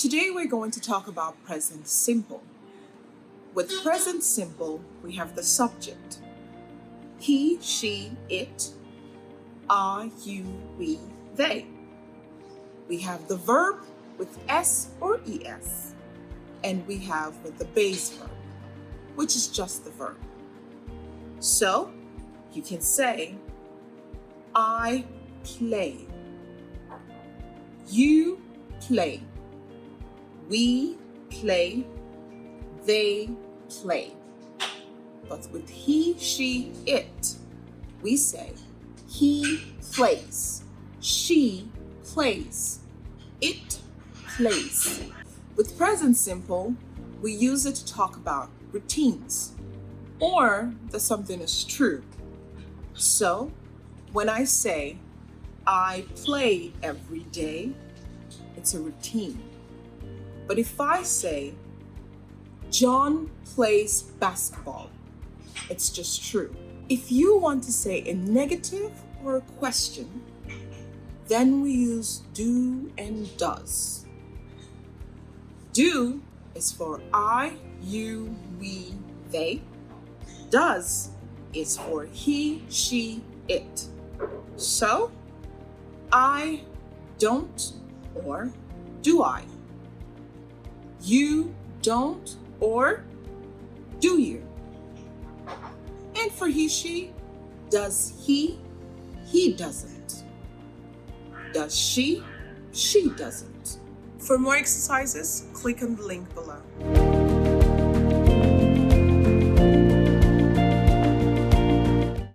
Today we're going to talk about present simple. With present simple, we have the subject. He, she, it, I, you, we, they. We have the verb with S or ES. And we have with the base verb, which is just the verb. So, you can say, I play. You play. We play. They play. But with he, she, it, we say, he plays. She plays. It plays. With present simple, we use it to talk about routines or that something is true. So, when I say, I play every day, it's a routine. But if I say, John plays basketball, it's just true. If you want to say a negative or a question, then we use do and does. Do is for I, you, we, they. Does is for he, she, it. So, I don't or do I? You don't or do you? And for he, she, does he doesn't. Does she doesn't. For more exercises, click on the link below.